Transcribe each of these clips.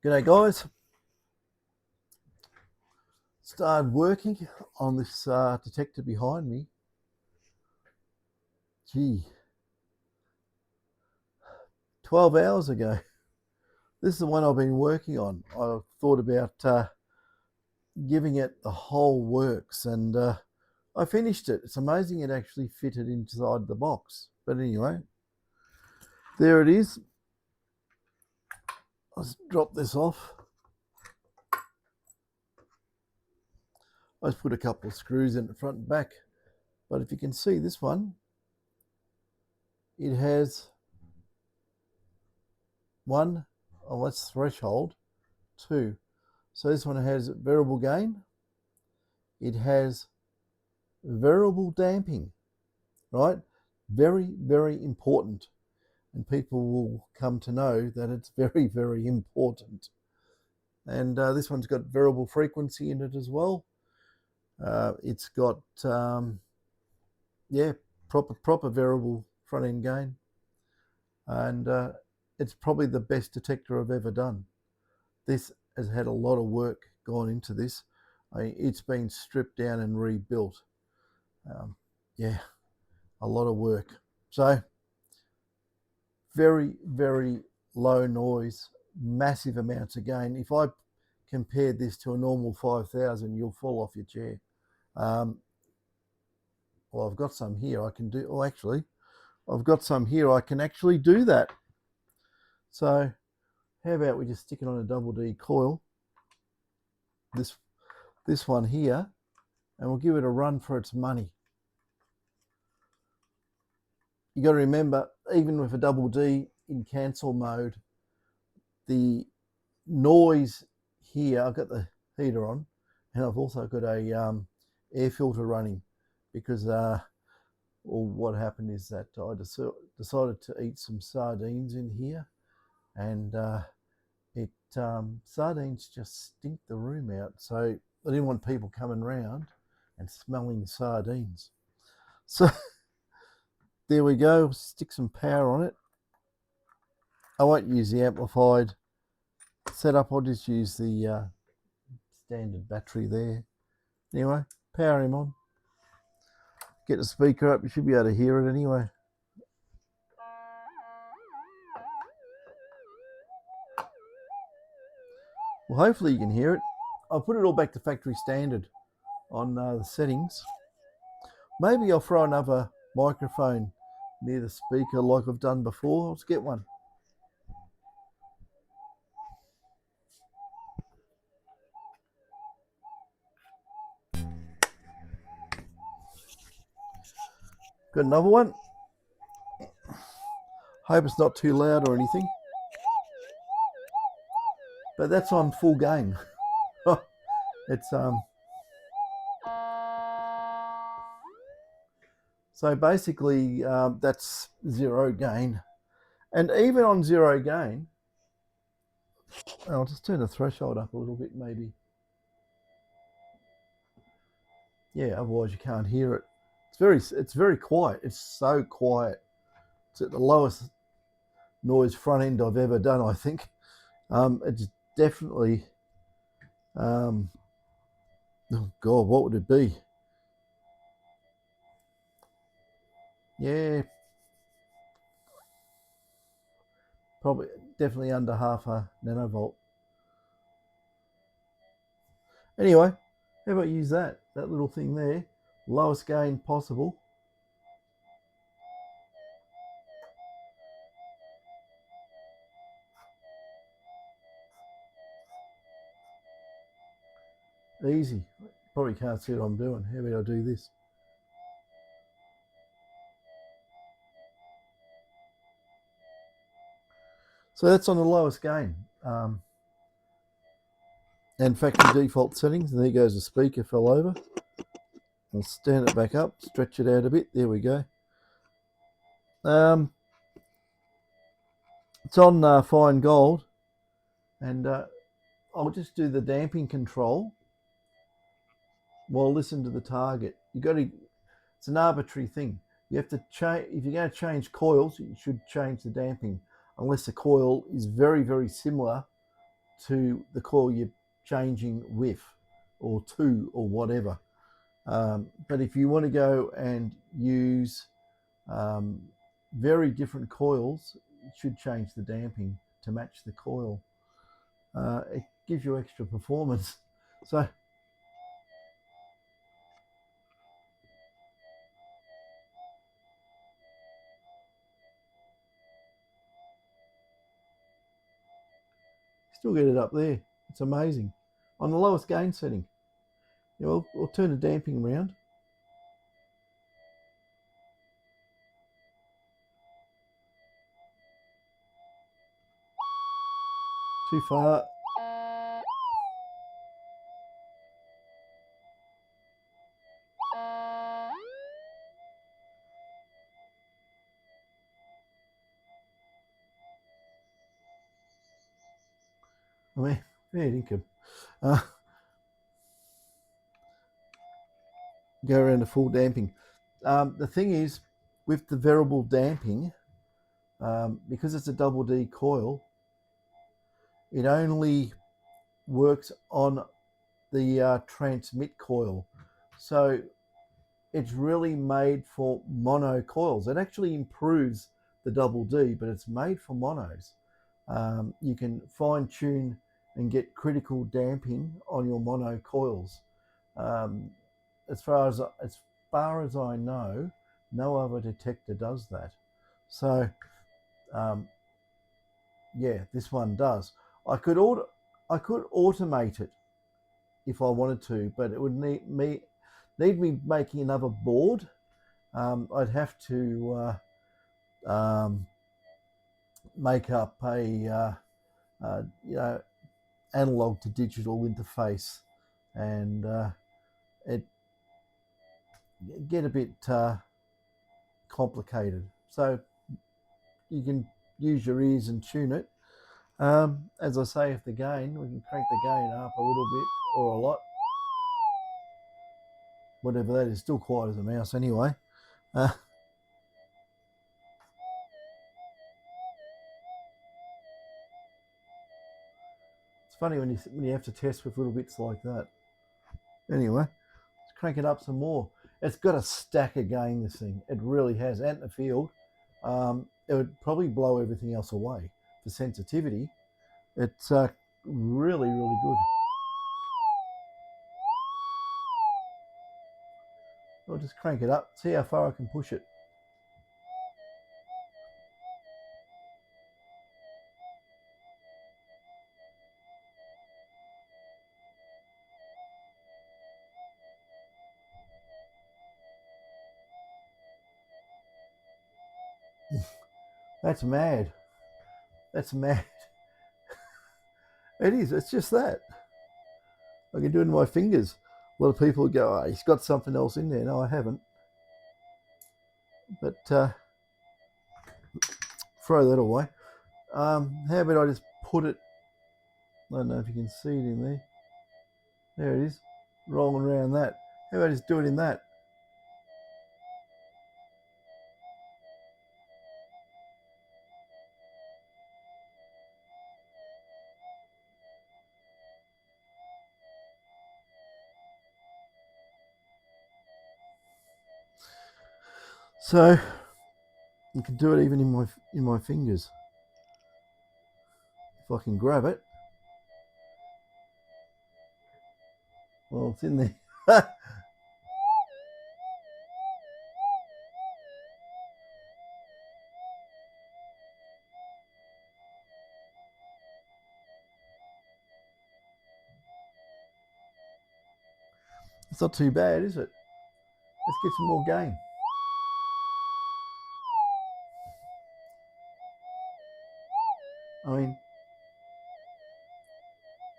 G'day guys, started working on this detector behind me. Gee, 12 hours ago. This is the one I've been working on. I thought about giving it the whole works and I finished it. It's amazing it actually fitted inside the box. But anyway, there it is. Let's drop this off. I just put a couple of screws in the front and back. But if you can see this one, it has one, oh that's threshold, two. So this one has variable gain. It has variable damping, right? Very, very important. And people will come to know that it's very, very important. And this one's got variable frequency in it as well. It's got, yeah, proper variable front end gain. And it's probably the best detector I've ever done. This has had a lot of work gone into this. It's been stripped down and rebuilt. Yeah, a lot of work. So very, very low noise, massive amounts of gain. If I compared this to a normal 5000, you'll fall off your chair. Well, I've got some here I can do. Oh, actually, I've got some here I can actually do that. So how about we just stick it on a double D coil, this one here, and we'll give it a run for its money. You got to remember, even with a double D in cancel mode, the noise here, I've got the heater on, and I've also got a air filter running because well, what happened is that I decided to eat some sardines in here, and sardines just stink the room out, so I didn't want people coming around and smelling sardines. So there we go, stick some power on it. I won't use the amplified setup, I'll just use the standard battery there. Anyway, power him on. Get the speaker up, you should be able to hear it anyway. Well, hopefully you can hear it. I'll put it all back to factory standard on the settings. Maybe I'll throw another microphone near the speaker like I've done before. Let's get one. Got another one. Hope it's not too loud or anything. But that's on full gain. It's so basically that's zero gain. And even on zero gain, I'll just turn the threshold up a little bit maybe. Yeah, otherwise you can't hear it. It's very quiet. It's so quiet. It's at the lowest noise front end I've ever done, I think. It's definitely, oh God, what would it be? Yeah, probably definitely under half a nanovolt. Anyway, how about use that little thing there, lowest gain possible. Easy. Probably can't see what I'm doing. How about I do this? So that's on the lowest gain. And factory default settings. And there goes the speaker, fell over. I'll stand it back up, stretch it out a bit. There we go. It's on fine gold. And I'll just do the damping control while listen to the target. You got to, it's an arbitrary thing. You have to change, if you're going to change coils, you should change the damping, unless the coil is very, very similar to the coil you're changing with, or to, or whatever. But if you want to go and use very different coils, it should change the damping to match the coil. It gives you extra performance. So still get it up there. It's amazing. On the lowest gain setting. You know, we'll turn the damping around. Too far. I mean, fair income. Go around to full damping. The thing is, with the variable damping, because it's a double D coil, it only works on the transmit coil. So it's really made for mono coils. It actually improves the double D, but it's made for monos. You can fine tune and get critical damping on your mono coils. As far as I know, no other detector does that. So yeah, this one does. I could automate it if I wanted to, but it would need me making another board. I'd have to make up a analog to digital interface, and it get a bit complicated. So you can use your ears and tune it. As I say, if the gain, we can crank the gain up a little bit or a lot. Whatever that is, still quiet as a mouse anyway. It's funny when you have to test with little bits like that. Anyway, let's crank it up some more. It's got a stack of gain, this thing. It really has. Out in the field, it would probably blow everything else away. For sensitivity, it's really, really good. I'll just crank it up, see how far I can push it. That's mad. That's mad. It is. It's just that. I can do it in my fingers. A lot of people go, oh, he's got something else in there. No, I haven't. But throw that away. How about I just put it, I don't know if you can see it in there. There it is, rolling around that. How about I just do it in that? So you can do it even in my fingers. If I can grab it. Well, it's in there. It's not too bad, is it? Let's get some more gain. I mean,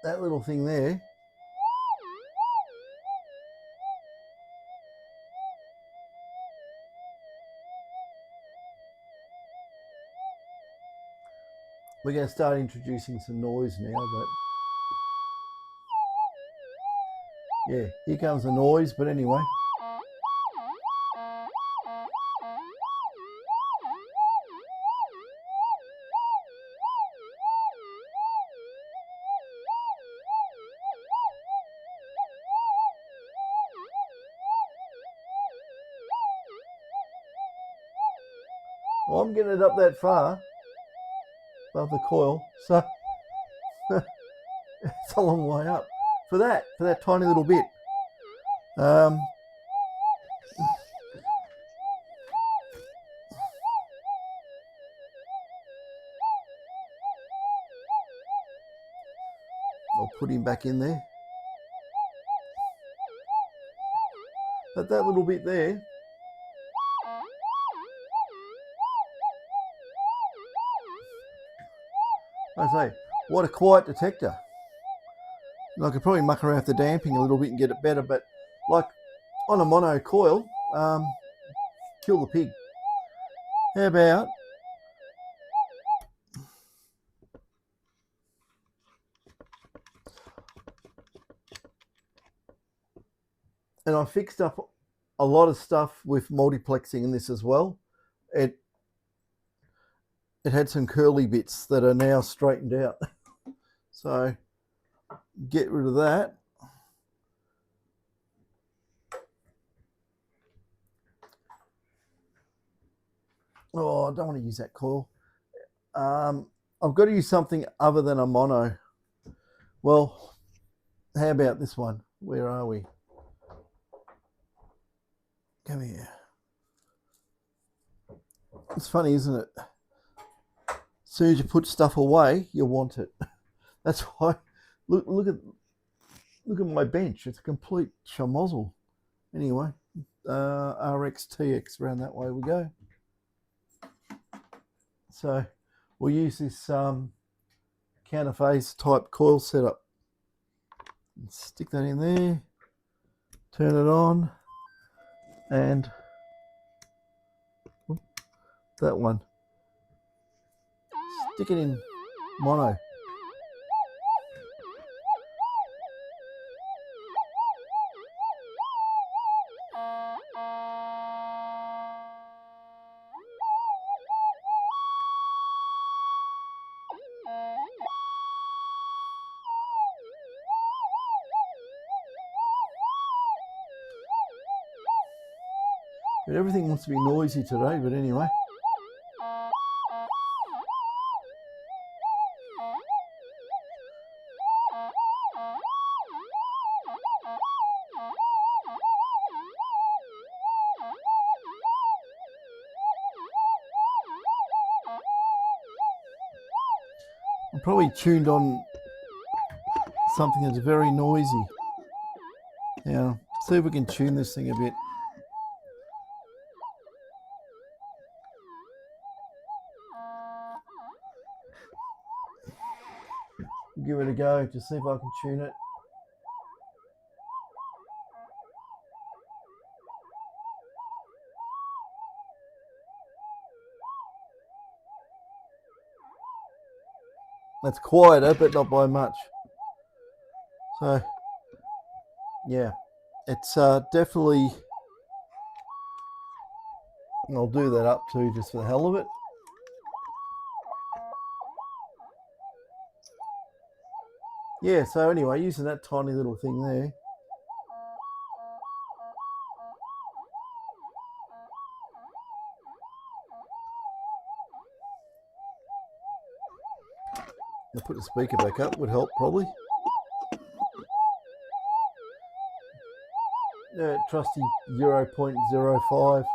that little thing there, we're going to start introducing some noise now, but yeah, here comes the noise, but anyway. I'm getting it up that far above the coil, so it's a long way up for that tiny little bit. I'll put him back in there. But that little bit there, I say, what a quiet detector. And I could probably muck around with the damping a little bit and get it better, but like on a mono coil, kill the pig. How about and I fixed up a lot of stuff with multiplexing in this as well. It had some curly bits that are now straightened out. So get rid of that. Oh, I don't want to use that coil. I've got to use something other than a mono. Well, how about this one? Where are we? Come here. It's funny, isn't it? As soon as you put stuff away, you want it. That's why. Look at my bench. It's a complete schmozzle. Anyway, RX TX, around that way we go. So we'll use this counterphase type coil setup. Stick that in there, turn it on, and that one. Stick it in mono. But everything wants to be noisy today, but anyway. I'm probably tuned on something that's very noisy. Now, see if we can tune this thing a bit. Give it a go to see if I can tune it. That's quieter, but not by much. So, yeah, it's definitely, I'll do that up too, just for the hell of it. Yeah, so anyway, using that tiny little thing there. I'll put the speaker back up, would help probably. Yeah, trusty 0.05.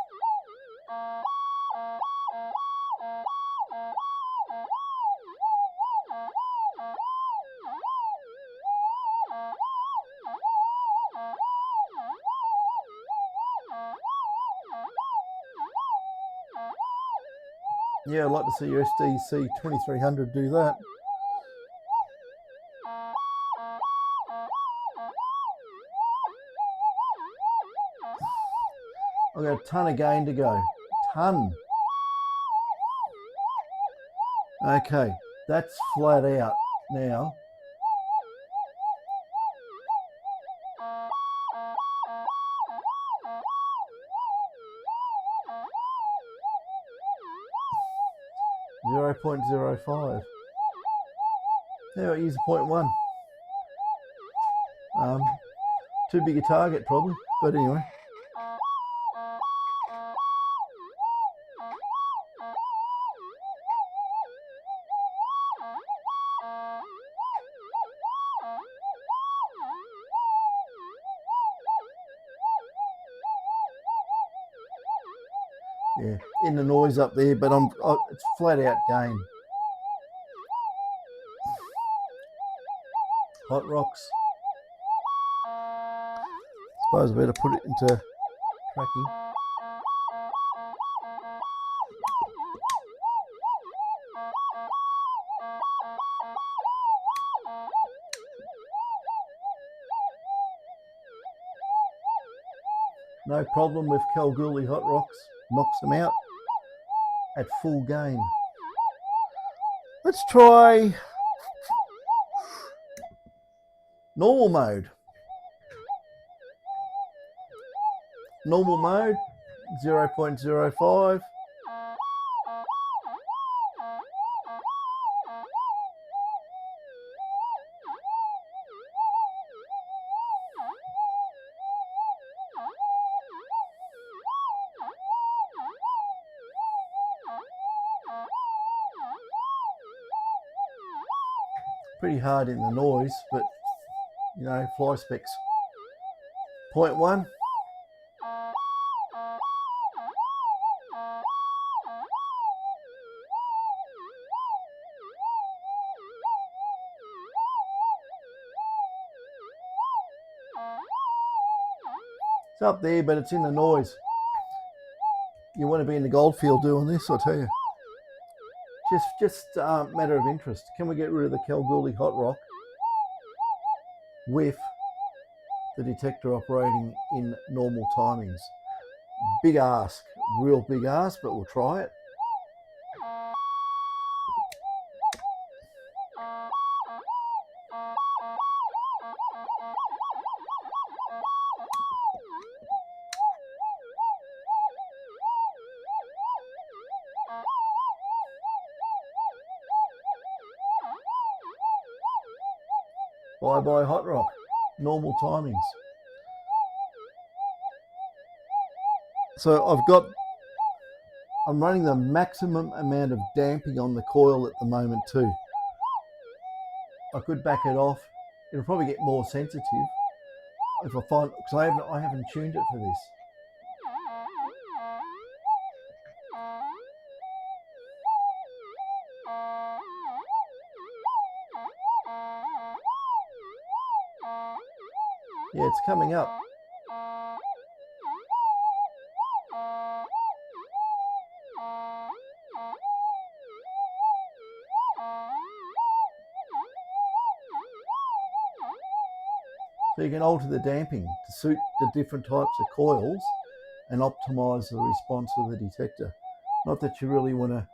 Yeah, I'd like to see your SDC 2300 do that. I've got a ton of gain to go. Ton. Okay, that's flat out now. .05. Yeah, I'll use a 0.1. Too big a target probably, but anyway. Yeah, in the noise up there, but it's flat out gain. Hot rocks. Suppose I better put it into tracking. No problem with Kalgoorlie hot rocks. Knocks them out at full gain. Let's try normal mode. Normal mode, 0.05. Pretty hard in the noise, but you know, fly specs. 0.1. It's up there, but it's in the noise. You want to be in the goldfield doing this, I tell you. Just matter of interest. Can we get rid of the Kalgoorlie hot rock with the detector operating in normal timings? Big ask, real big ask, but we'll try it. Bye-bye hot rock, normal timings. So I'm running the maximum amount of damping on the coil at the moment too. I could back it off. It'll probably get more sensitive if I find, because I haven't tuned it for this. Yeah, it's coming up. So you can alter the damping to suit the different types of coils and optimize the response of the detector. Not that you really want to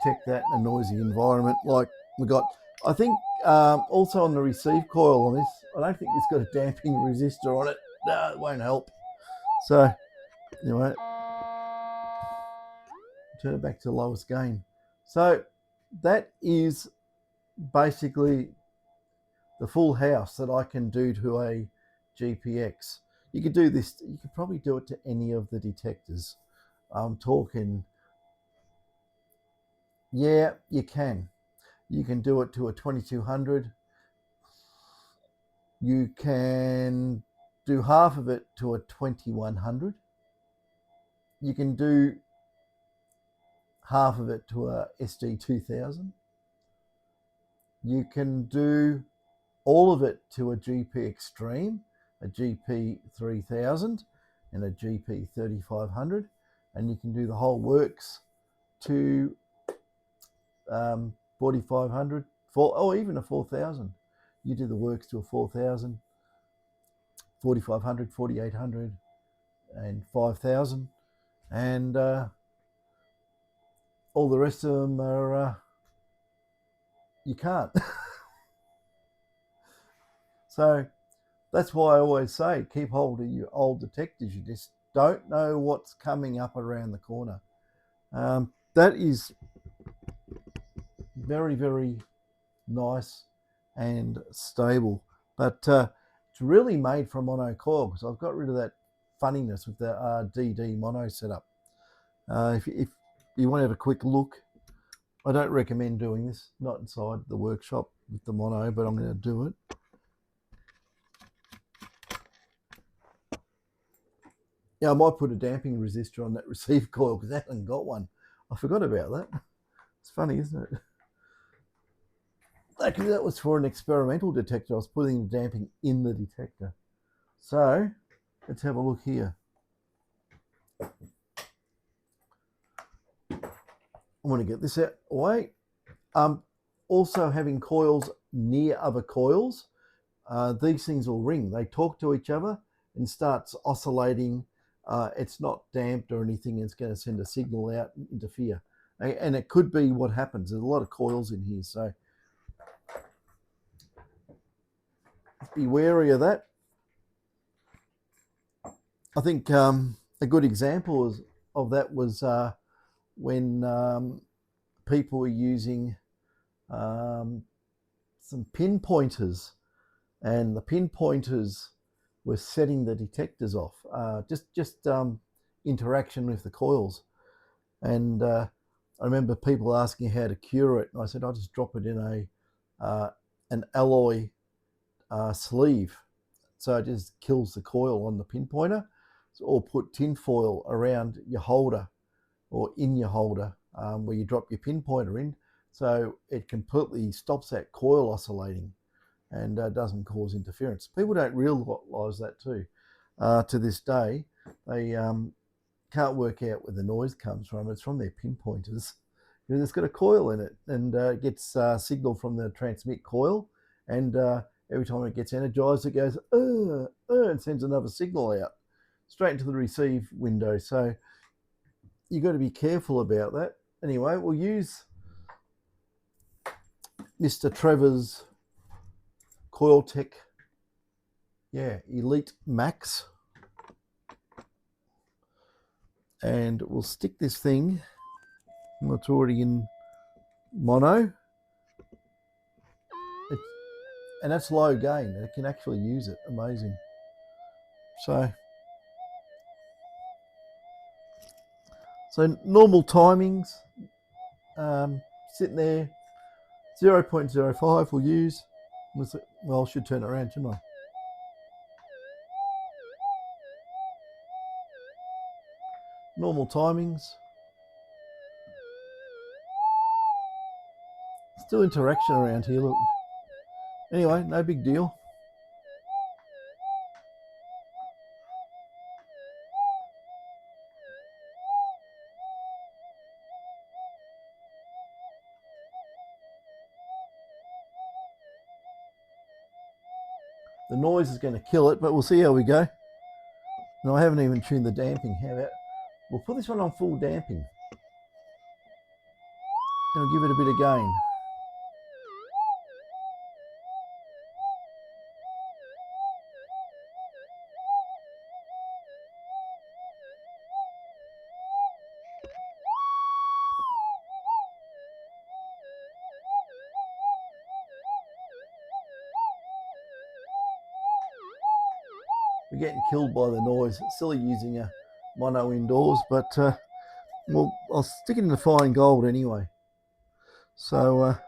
detect that in a noisy environment like we got. I think also on the receive coil on this, I don't think it's got a damping resistor on it. No, it won't help. So anyway, turn it back to the lowest gain. So that is basically the full house that I can do to a GPX. You could do this, you could probably do it to any of the detectors. I'm talking, yeah, you can. You can do it to a 2200. You can do half of it to a 2100. You can do half of it to a SD2000. You can do all of it to a GP Extreme, a GP3000 and a GP3500, and you can do the whole works to 4500 or even a 4000. You do the works to a 4000, 4500, 4800 and 5000, and all the rest of them are you can't. So that's why I always say keep hold of your old detectors. You just don't know what's coming up around the corner. That is very, very nice and stable, but it's really made for a mono coil because I've got rid of that funniness with the DD mono setup. If you want to have a quick look, I don't recommend doing this, not inside the workshop with the mono, but I'm going to do it. Yeah, I might put a damping resistor on that receive coil because I haven't got one. I forgot about that. It's funny, isn't it? Actually, that was for an experimental detector. I was putting the damping in the detector. So let's have a look here. I want to get this out away. Also having coils near other coils, these things will ring. They talk to each other and starts oscillating. It's not damped or anything. It's going to send a signal out and interfere. And it could be what happens. There's a lot of coils in here, so be wary of that. I think a good example of that was when people were using some pinpointers, and the pinpointers were setting the detectors off. Just interaction with the coils, and I remember people asking how to cure it, and I said I'll just drop it in an alloy sleeve, so it just kills the coil on the pinpointer. Or put tin foil around your holder or in your holder where you drop your pinpointer in, so it completely stops that coil oscillating and doesn't cause interference. People don't realise that too. To this day, they can't work out where the noise comes from. It's from their pinpointers because it's got a coil in it, and it gets signal from the transmit coil, and every time it gets energized, it goes and sends another signal out straight into the receive window. So you've got to be careful about that. Anyway, we'll use Mr. Trevor's Coiltech, Elite Max, and we'll stick this thing, it's already in mono, and that's low gain. It can actually use it. Amazing. So normal timings, sitting there, 0.05 we'll use. Well, I should turn it around, shouldn't I? Normal timings. Still interaction around here, look. Anyway, no big deal. The noise is going to kill it, but we'll see how we go. No, I haven't even tuned the damping. How about we'll put this one on full damping and we'll give it a bit of gain. We're getting killed by the noise. It's silly using a mono indoors, but well, I'll stick it in the fine gold anyway. So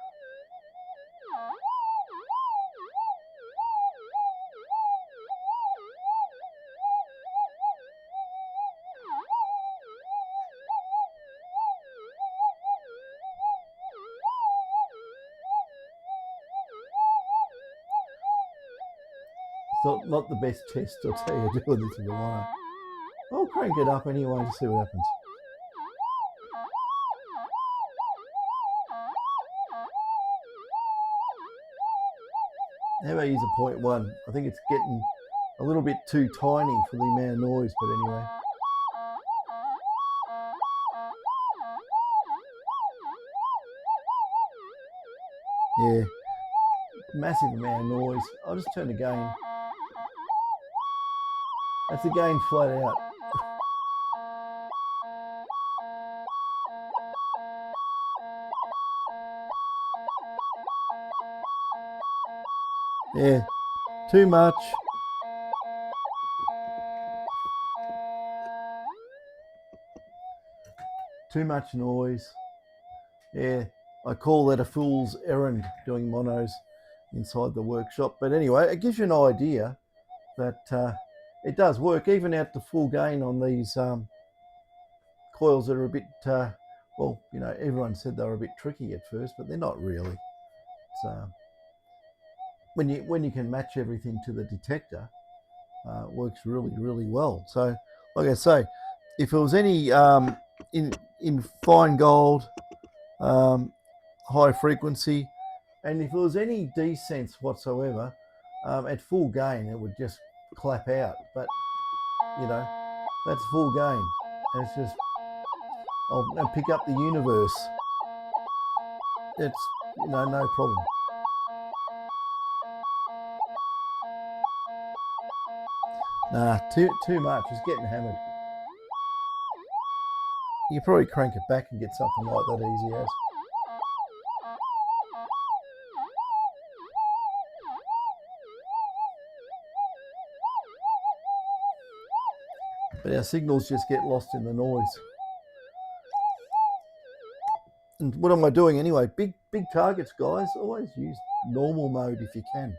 it's not the best test, I'll tell you, doing this with the mono. I'll crank it up anyway to see what happens. How about I use a 0.1? I think it's getting a little bit too tiny for the amount of noise, but anyway. Yeah, massive amount of noise. I'll just turn the gain. That's the gain flat out. Yeah, too much. Too much noise. Yeah, I call that a fool's errand, doing monos inside the workshop. But anyway, it gives you an idea that it does work even out to full gain on these coils that are a bit, well, you know, everyone said they were a bit tricky at first, but they're not really. It's, when you can match everything to the detector, it works really, really well. So, like I say, if it was any in fine gold, high frequency, and if it was any desense whatsoever, at full gain it would just clap out. But you know, that's full gain, and it's just, I'll pick up the universe. It's, you know, no problem. Nah, too much. It's getting hammered. You can probably crank it back and get something like that easy as. But our signals just get lost in the noise. And what am I doing anyway? Big targets, guys. Always use normal mode if you can.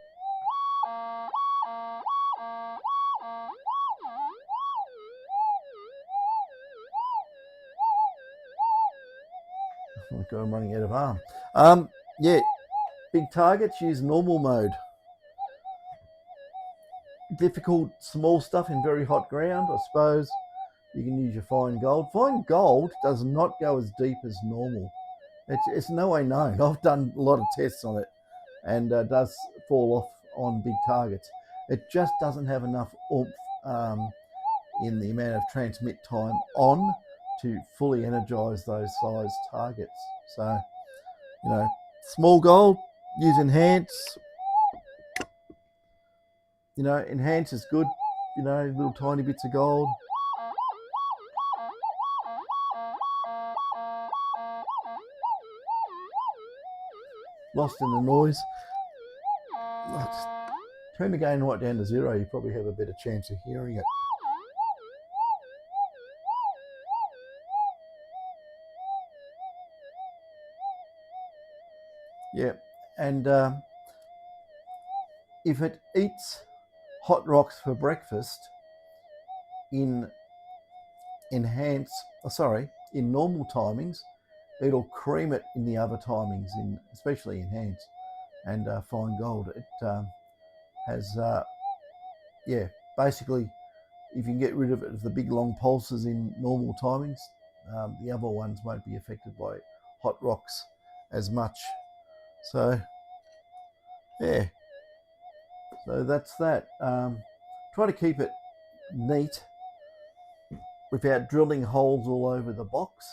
Oh God, I'm running out of arm. Yeah, big targets, use normal mode. Difficult small stuff in very hot ground, I suppose you can use your fine gold. Fine gold does not go as deep as normal. It's no way known. I've done a lot of tests on it, and does fall off on big targets. It just doesn't have enough oomph in the amount of transmit time on to fully energize those size targets. So, you know, small gold, use enhance. You know, enhance is good. You know, little tiny bits of gold. Lost in the noise. Turn the gain right down to 0. You probably have a better chance of hearing it. Yeah, and if it eats hot rocks for breakfast in in normal timings, it'll cream it in the other timings, especially enhance and fine gold. It has, yeah, basically, if you can get rid of it, the big long pulses in normal timings, the other ones won't be affected by hot rocks as much. So, yeah, so that's that. Try to keep it neat without drilling holes all over the box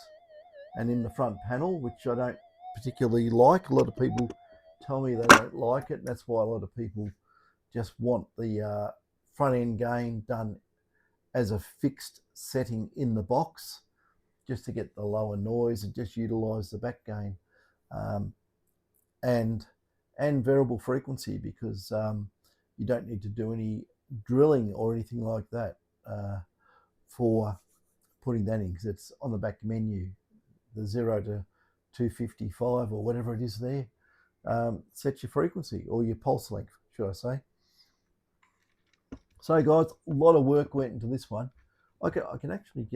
and in the front panel, which I don't particularly like. A lot of people tell me they don't like it. That's why a lot of people just want the front end gain done as a fixed setting in the box, just to get the lower noise and just utilize the back gain, and variable frequency, because you don't need to do any drilling or anything like that for putting that in, because it's on the back menu, the 0 to 255 or whatever it is there. Set your frequency, or your pulse length, should I say. So guys, a lot of work went into this one. I can actually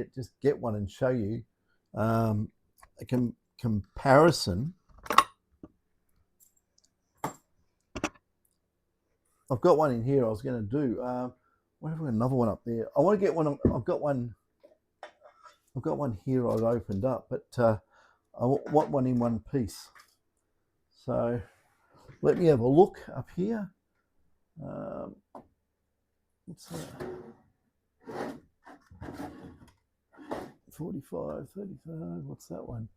get one and show you a comparison. I've got one in here I was going to do. What have I got? Another one up there. I want to get one. I've got one here I've opened up, but I want one in one piece. So let me have a look up here. What's that? 45, 35, what's that one?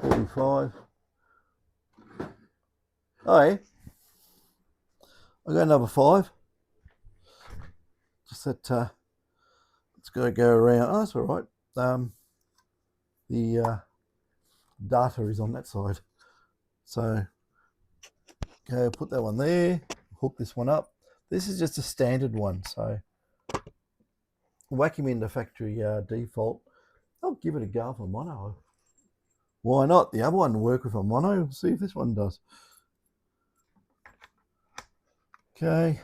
45. Oh, yeah. I got another 5. Just that it's got to go around. Oh, that's all right. The data is on that side. So, okay, put that one there. Hook this one up. This is just a standard one, so whack him into factory default. I'll give it a go for mono. Why not? The other one will work with a mono. See if this one does. Okay.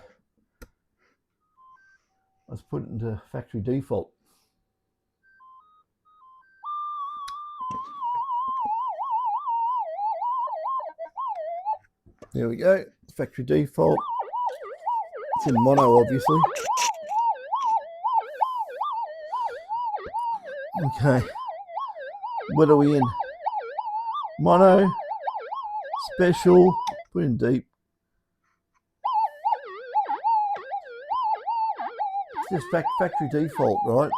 Let's put it into factory default. There we go, factory default. It's in mono, obviously. Okay, what are we in? Mono, special, put in deep. It's just factory default, right?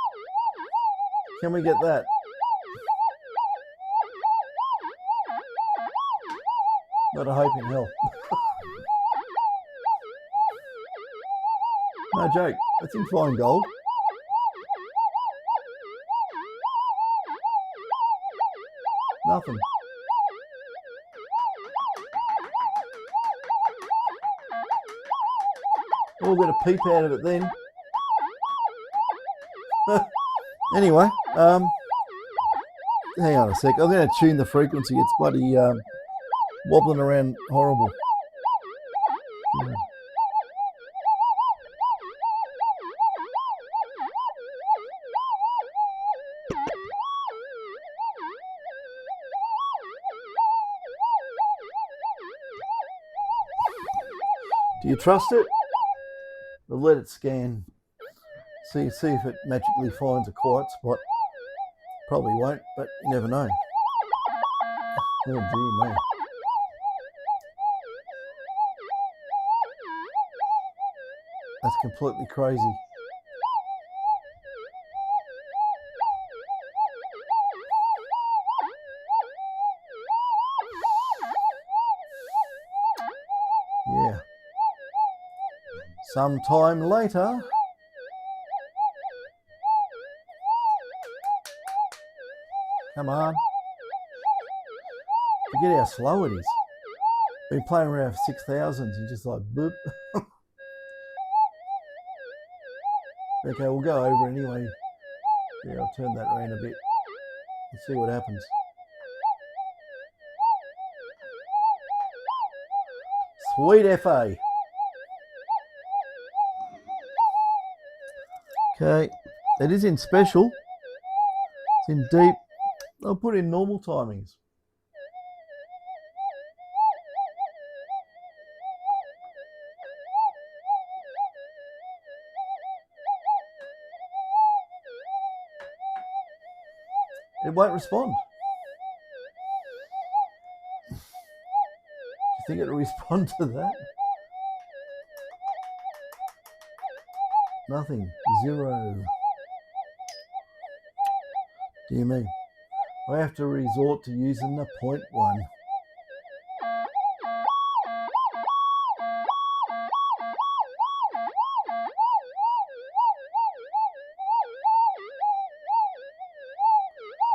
Can we get that? Not a hope in hell. No joke, it's in fine gold. Nothing. We'll get a peep out of it then. Anyway, hang on a sec. I'm going to tune the frequency. It's bloody wobbling around horrible. God. Do you trust it? We'll let it scan. See if it magically finds a quiet spot. Probably won't, but you never know. Oh dear me. That's completely crazy. Yeah. Sometime later. Come on. Forget how slow it is. Been playing around for 6,000s and just like boop. Okay, we'll go over anyway. Yeah, I'll turn that around a bit and see what happens. Sweet FA. Okay, it is in special. It's in deep. I'll put in normal timings. It won't respond. Do you think it'll respond to that? Nothing. Zero. Dear me. I have to resort to using the 0.1.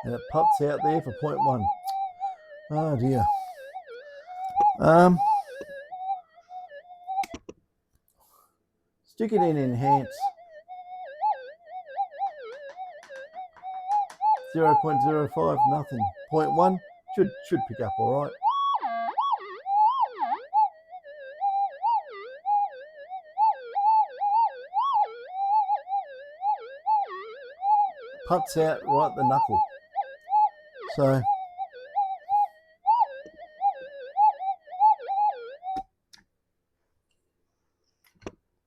And it pops out there for 0.1. Oh dear. Stick it in enhance. 0.05, nothing. 0.1 should pick up all right. Puts out right the knuckle.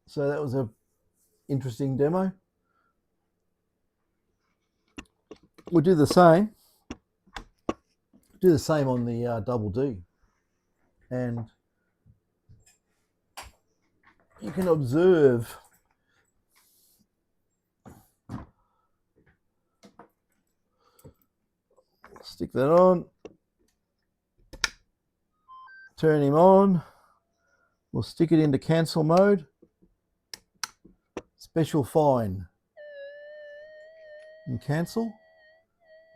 So that was a interesting demo. We'll do the same. Do the same on the double D, and you can observe stick that on, turn him on. We'll stick it into cancel mode. Special fine and cancel.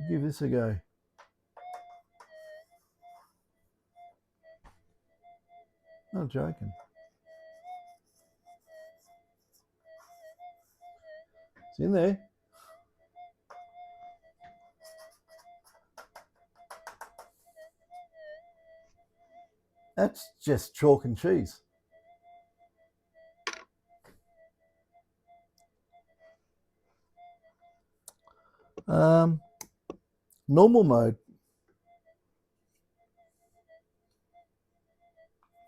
Give this a go. Not joking. It's in there. That's just chalk and cheese. Normal mode,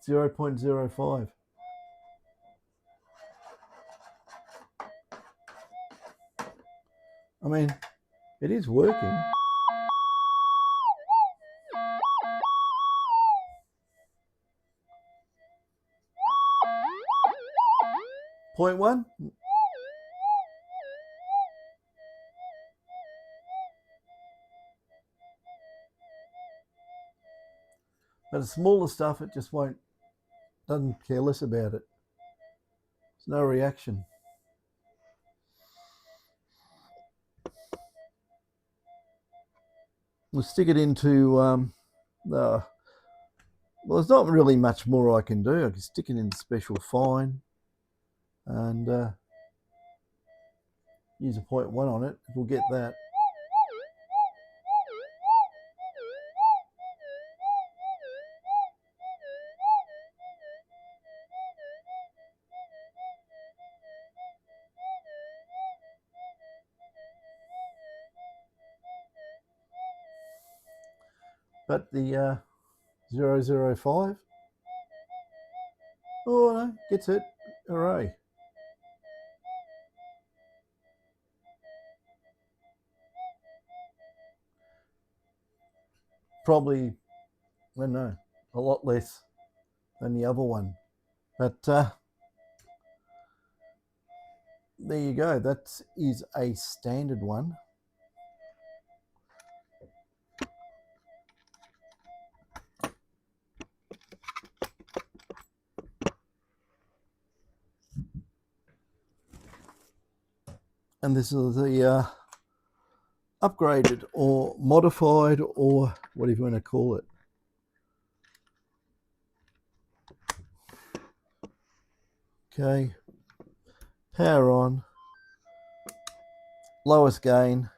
0.05. I mean, it is working. Point one. But the smaller stuff, it just doesn't care less about it. There's no reaction. We'll stick it into well, there's not really much more I can do. I can stick it in special fine and use a 0.1 on it. We'll get that. But the 0.005, oh no, gets it. Hooray. Probably, I don't know, a lot less than the other one. But there you go. That is a standard one. And this is the upgraded or modified, or whatever you want to call it. Okay, power on, lowest gain,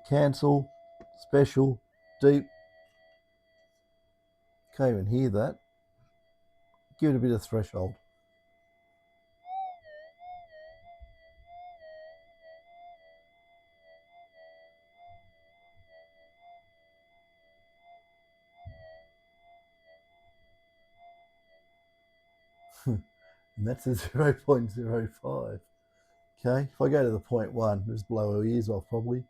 cancel, special, deep. Can't even hear that. Give it a bit of threshold. And that's a 0.05. Okay, if I go to the 0.1, just blow our ears off probably.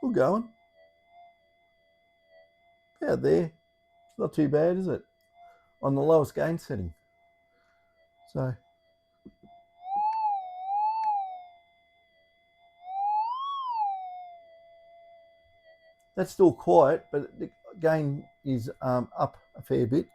We're going. About there. It's not too bad, is it? On the lowest gain setting. So that's still quiet, but the gain is up a fair bit.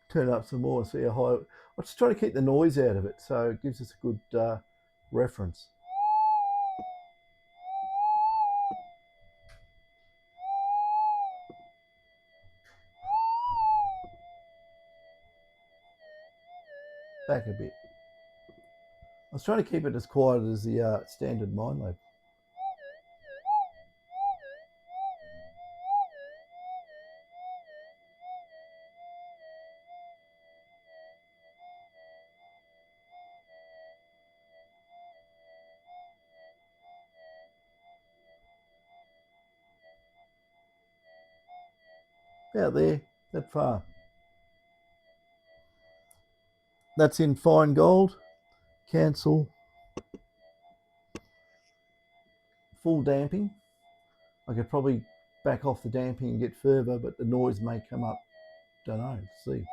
Turn up some more, see how high. I'll just try to keep the noise out of it so it gives us a good reference. Back a bit. I was trying to keep it as quiet as the standard Mindlab. About there, that far. That's in fine gold. Cancel. Full damping. I could probably back off the damping and get further, but the noise may come up. Don't know. Let's see.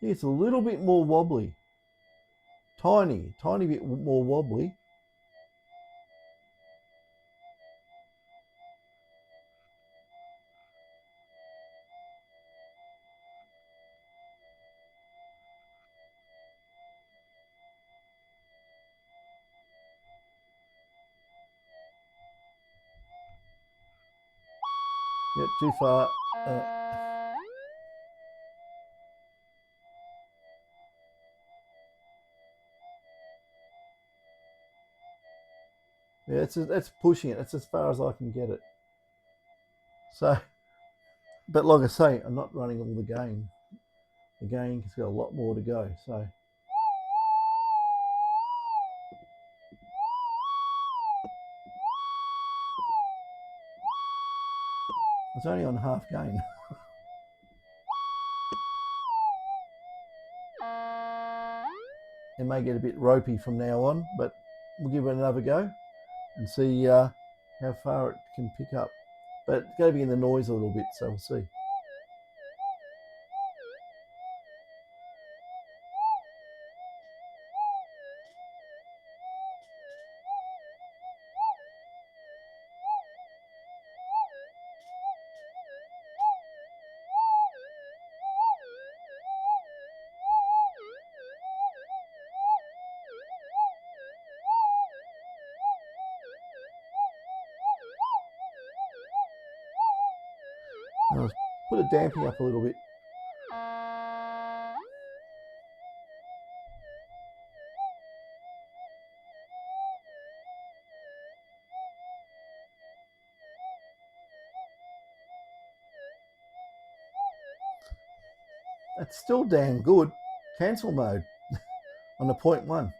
Yeah, it's a little bit more wobbly. Tiny bit more wobbly. Yep, too far. Yeah, that's pushing it. That's as far as I can get it. So, but like I say, I'm not running all the gain. The gain has got a lot more to go. So, it's only on half gain. It may get a bit ropey from now on, but we'll give it another go and see how far it can pick up. But it's going to be in the noise a little bit, so we'll see. I'll put the damping up a little bit. It's still damn good. Cancel mode on the 0.1.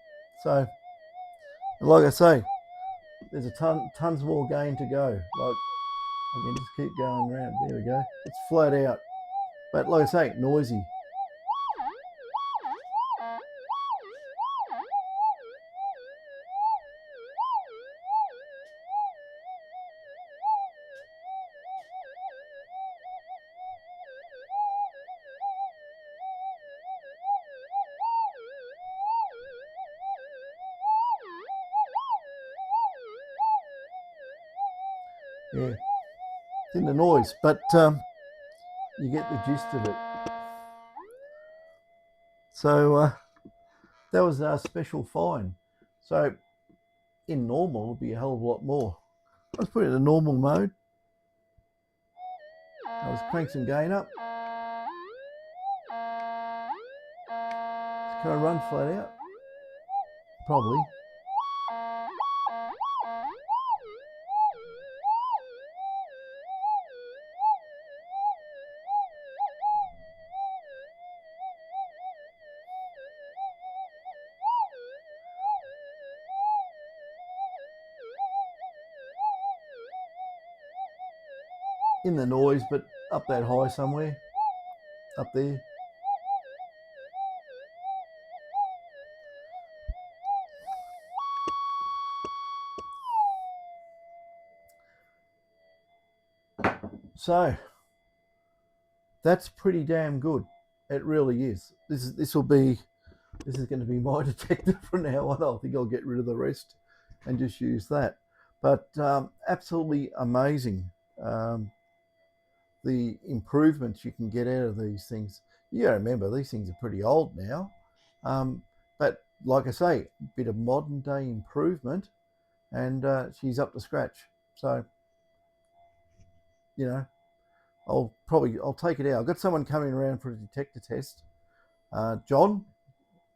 So, like I say, there's tons more gain to go. Like, I can just keep going around. There we go. It's flat out. But like I say, noisy. Yeah, it's in the noise, but you get the gist of it. So that was our special find. So in normal, it'll be a hell of a lot more. Let's put it in normal mode. Let's crank some gain up. Can I run flat out? Probably. In the noise, but up that high somewhere. Up there. So that's pretty damn good. It really is. This is going to be my detector from now on. I think I'll get rid of the rest and just use that. But absolutely amazing. The improvements you can get out of these things. You got to remember, these things are pretty old now. But like I say, a bit of modern day improvement, and she's up to scratch. So, you know, I'll take it out. I've got someone coming around for a detector test. John,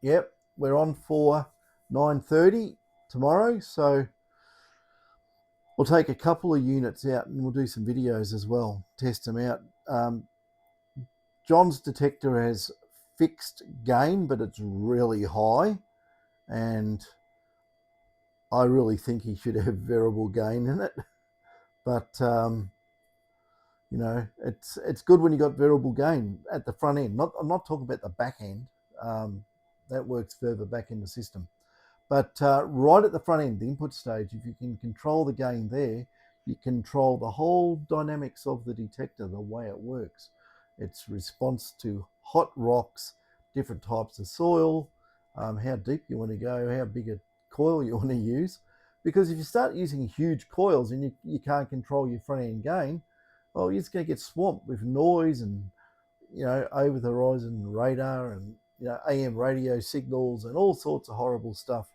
yep, we're on for 9:30 tomorrow. So we'll take a couple of units out and we'll do some videos as well, test them out. John's detector has fixed gain, but it's really high, and I really think he should have variable gain in it. But you know, it's good when you got variable gain at the front end. I'm not talking about the back end. That works further back in the system. But right at the front end, the input stage, if you can control the gain there, you control the whole dynamics of the detector, the way it works. Its response to hot rocks, different types of soil, how deep you want to go, how big a coil you want to use. Because if you start using huge coils and you can't control your front end gain, well, you're just going to get swamped with noise and, you know, over the horizon radar and, you know, AM radio signals and all sorts of horrible stuff.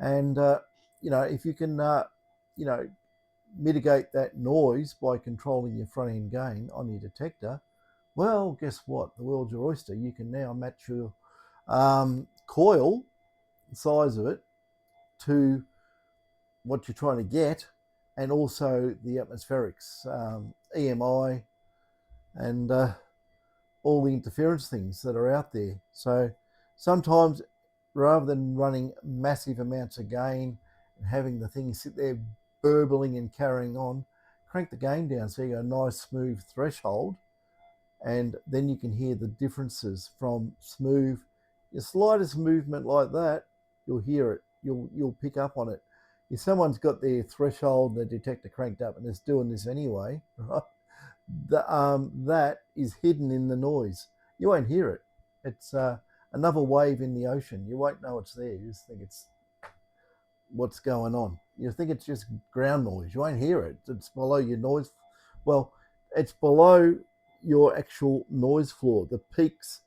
And, you know, if you can, you know, mitigate that noise by controlling your front end gain on your detector, well, guess what? The world's your oyster. You can now match your coil, the size of it, to what you're trying to get, and also the atmospherics, EMI, and all the interference things that are out there. So sometimes, rather than running massive amounts of gain and having the thing sit there burbling and carrying on, crank the gain down so you got a nice smooth threshold, and then you can hear the differences from smooth. Your slightest movement like that, you'll hear it. You'll pick up on it. If someone's got their threshold, their detector cranked up, and it's doing this anyway, right? That is hidden in the noise. You won't hear it. It's another wave in the ocean. You won't know it's there. You just think it's what's going on. You think it's just ground noise. You won't hear it. It's below your noise. Well, it's below your actual noise floor. The peaks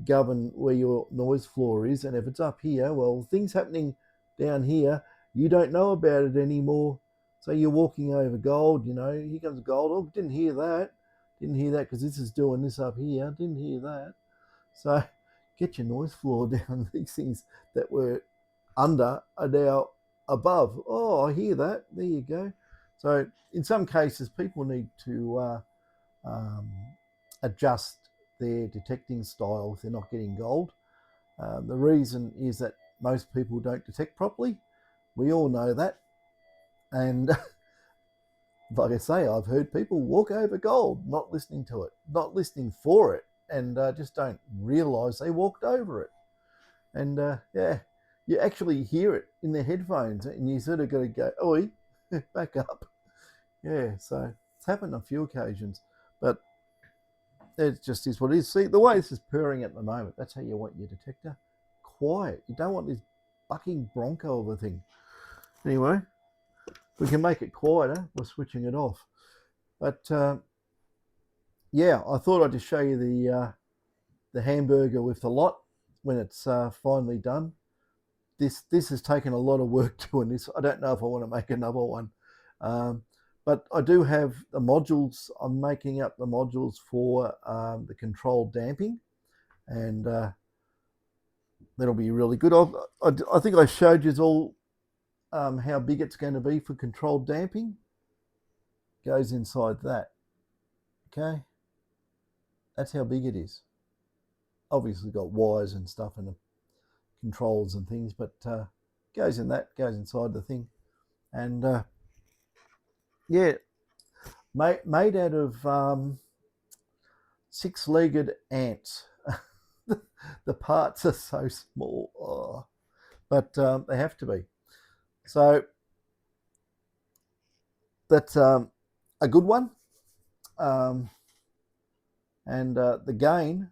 govern where your noise floor is, and if it's up here, well, things happening down here, you don't know about it anymore. So you're walking over gold, you know, here comes gold. Oh, didn't hear that because this is doing this up here. Didn't hear that. So get your noise floor down. These things that were under are now above. Oh, I hear that. There you go. So in some cases, people need to adjust their detecting style if they're not getting gold. The reason is that most people don't detect properly. We all know that. And like I say, I've heard people walk over gold, not listening to it, not listening for it, and just don't realize they walked over it. And yeah, you actually hear it in their headphones, and you sort of got to go, oi, back up. Yeah, so it's happened on a few occasions, but it just is what it is. See, the way this is purring at the moment, that's how you want your detector. Quiet. You don't want this bucking bronco of a thing. Anyway, we can make it quieter by switching it off. But yeah, I thought I'd just show you the hamburger with the lot when it's finally done. This has taken a lot of work doing this. I don't know if I want to make another one. But I do have the modules. I'm making up the modules for the controlled damping, and that'll be really good. I think I showed you all how big it's going to be for controlled damping. Goes inside that. Okay, that's how big it is. Obviously got wires and stuff and controls and things, but goes in that, goes inside the thing, and yeah, made out of 6-legged ants. The parts are so small, but they have to be. So that's a good one. And the gain,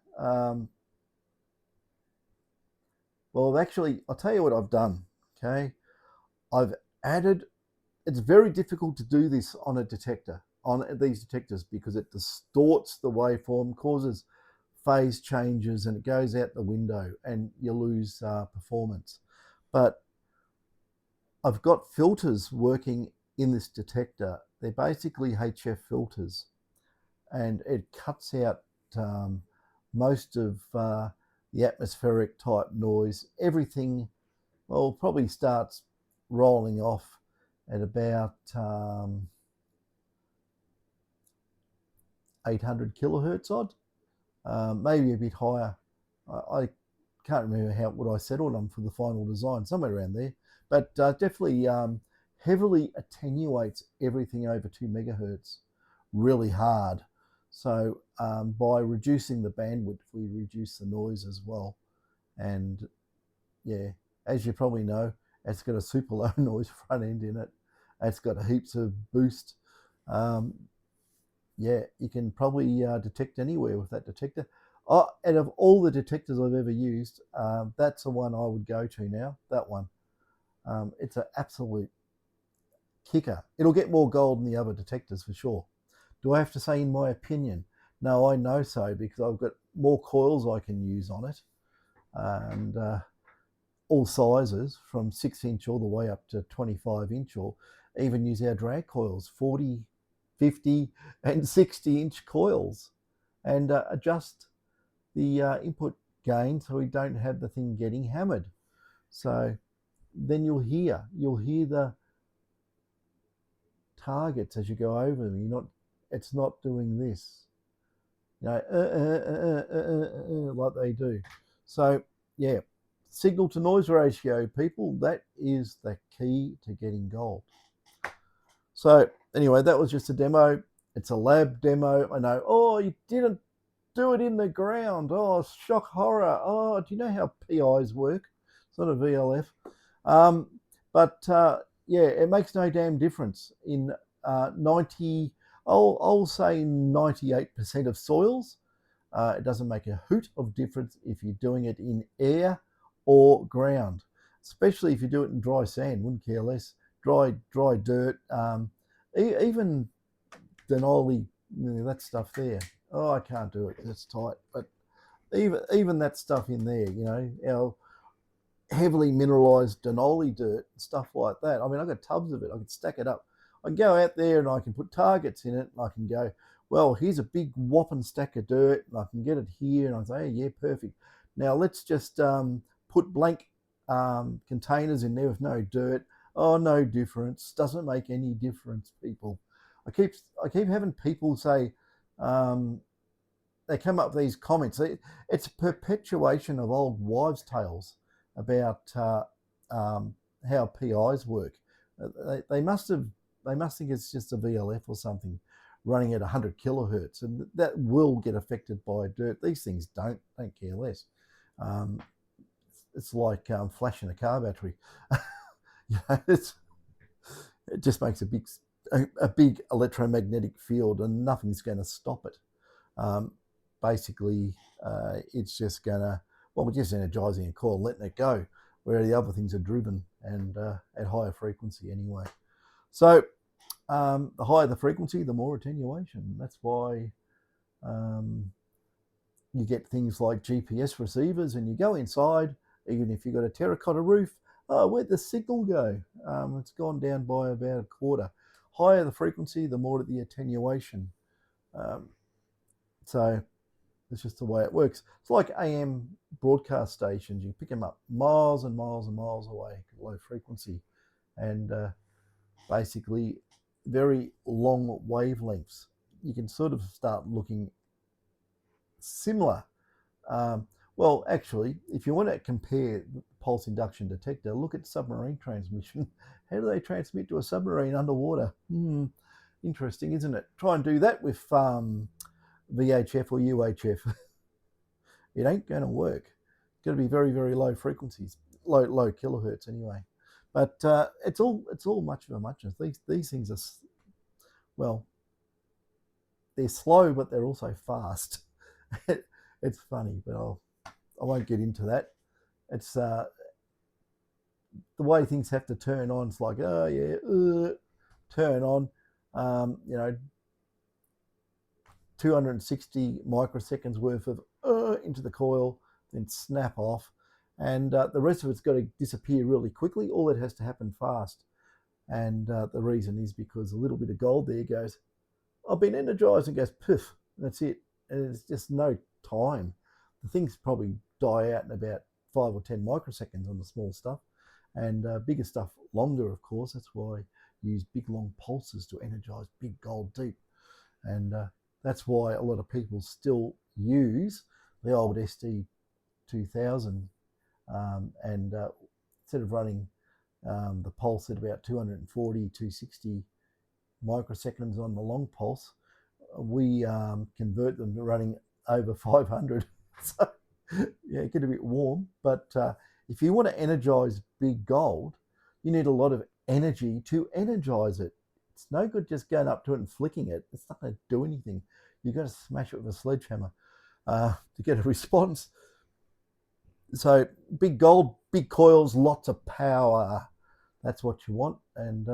well, actually, I'll tell you what I've done. Okay, I've added. It's very difficult to do this on a detector, on these detectors, because it distorts the waveform, causes phase changes, and it goes out the window, and you lose performance. But I've got filters working in this detector. They're basically HF filters, and it cuts out most of the atmospheric type noise. Everything, well, probably starts rolling off at about 800 kilohertz odd, maybe a bit higher. I can't remember what I settled on for the final design, somewhere around there, but definitely heavily attenuates everything over 2 megahertz really hard. So by reducing the bandwidth, we reduce the noise as well. And yeah, as you probably know, it's got a super low noise front end in it. It's got heaps of boost. Yeah, you can probably detect anywhere with that detector. Oh, out of all the detectors I've ever used, that's the one I would go to now, that one. It's an absolute kicker. It'll get more gold than the other detectors for sure. Do I have to say in my opinion? No, I know so, because I've got more coils I can use on it, and all sizes from 6-inch all the way up to 25-inch, or even use our drag coils, 40, 50 and 60-inch coils, and adjust the input gain so we don't have the thing getting hammered. So then you'll hear the targets as you go over them. It's not doing this, like they do. So yeah, signal to noise ratio, people, that is the key to getting gold. So anyway, that was just a demo. It's a lab demo. I know, oh, you didn't do it in the ground. Oh, shock horror. Oh, do you know how PIs work? It's not a VLF. But yeah, it makes no damn difference in 90, I'll say 98% of soils. It doesn't make a hoot of difference if you're doing it in air or ground, especially if you do it in dry sand. Wouldn't care less. Dry dirt, even denoli, that stuff there. Oh, I can't do it. It's tight. But even that stuff in there, our heavily mineralized denoli dirt, stuff like that. I mean, I've got tubs of it. I can stack it up. I can go out there and I can put targets in it. And I can go, well, here's a big whopping stack of dirt, and I can get it here. And I say, hey, yeah, perfect. Now let's just put blank containers in there with no dirt. Oh, no difference. Doesn't make any difference, people. I keep having people say, they come up with these comments. It's a perpetuation of old wives' tales about how PIs work. They must think it's just a VLF or something running at 100 kilohertz, and that will get affected by dirt. These things don't care less. It's like flashing a car battery. It just makes a big electromagnetic field, and nothing's going to stop it. Basically, it's just gonna, we're just energizing a coil, letting it go, where the other things are driven and at higher frequency anyway. So the higher the frequency, the more attenuation. That's why you get things like GPS receivers, and you go inside, even if you've got a terracotta roof, where'd the signal go? It's gone down by about a quarter. Higher the frequency, the more the attenuation. So it's just the way it works. It's like AM broadcast stations. You pick them up miles and miles and miles away, low frequency, and basically very long wavelengths. You can sort of start looking similar. Well, actually, if you want to compare the pulse induction detector, look at submarine transmission. How do they transmit to a submarine underwater? Interesting, isn't it? Try and do that with VHF or UHF. It ain't going to work. It's going to be very, very low frequencies, low kilohertz anyway. But it's all much of a muchness. These things are, well, they're slow, but they're also fast. It's funny, but I won't get into that. It's the way things have to turn on. It's like, oh yeah, turn on. 260 microseconds worth of into the coil, then snap off, and the rest of it's got to disappear really quickly. All that has to happen fast, and the reason is because a little bit of gold there goes, I've been energized, and goes poof, and that's it. And it's just no time. The things probably die out in about 5 or 10 microseconds on the small stuff, and bigger stuff longer, of course. That's why you use big long pulses to energize big gold deep, and that's why a lot of people still use the old SD2000, and instead of running the pulse at about 240, 260 microseconds on the long pulse. We convert them to running over 500. So yeah, it get a bit warm, but if you want to energize big gold, you need a lot of energy to energize it. It's no good just going up to it and flicking it. It's not going to do anything. You've got to smash it with a sledgehammer to get a response. So big gold, big coils, lots of power. That's what you want. And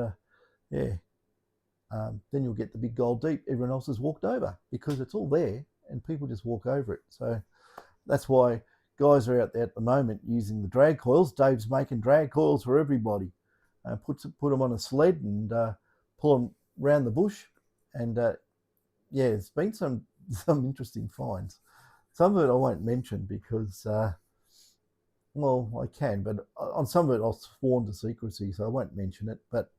yeah, then you'll get the big gold deep. Everyone else has walked over because it's all there and people just walk over it. So that's why guys are out there at the moment using the drag coils. Dave's making drag coils for everybody. Put them on a sled and pull them round the bush. And yeah, it's been some interesting finds. Some of it I won't mention because, well, I can, but on some of it I'll sworn to secrecy, so I won't mention it. But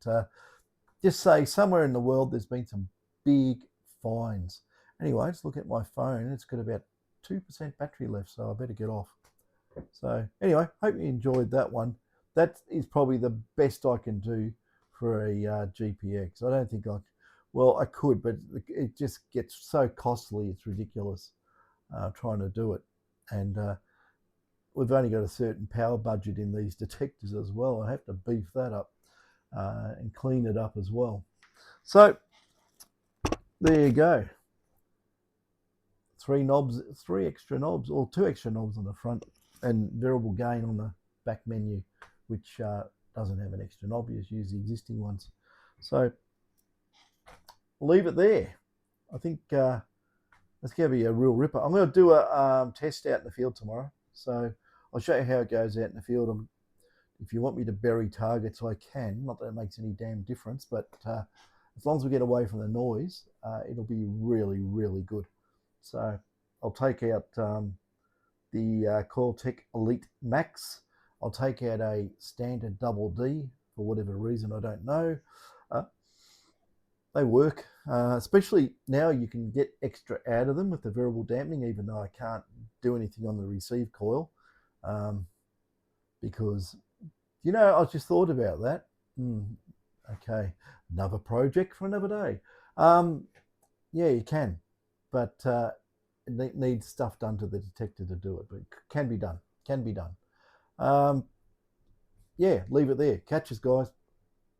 just say somewhere in the world there's been some big finds. Anyway, let's look at my phone. It's got about 2% battery left, so I better get off. So anyway, hope you enjoyed that one. That is probably the best I can do for a GPX. I don't think well, I could, but it just gets so costly. It's ridiculous trying to do it. And we've only got a certain power budget in these detectors as well. I have to beef that up and clean it up as well. So there you go. 3 knobs, 3 extra knobs, or 2 extra knobs on the front, and variable gain on the back menu, which doesn't have an extra knob. You just use the existing ones. So leave it there. I think that's going to be a real ripper. I'm going to do a test out in the field tomorrow. So I'll show you how it goes out in the field. If you want me to bury targets, I can. Not that it makes any damn difference, but as long as we get away from the noise, it'll be really, really good. So I'll take out the Coiltech Elite Max. I'll take out a standard double D for whatever reason, I don't know. They work, especially now you can get extra out of them with the variable dampening, even though I can't do anything on the receive coil. Because, you know, I just thought about that. Okay, another project for another day. Yeah, you can, but it needs stuff done to the detector to do it, but it can be done, Yeah, leave it there. Catch us, guys.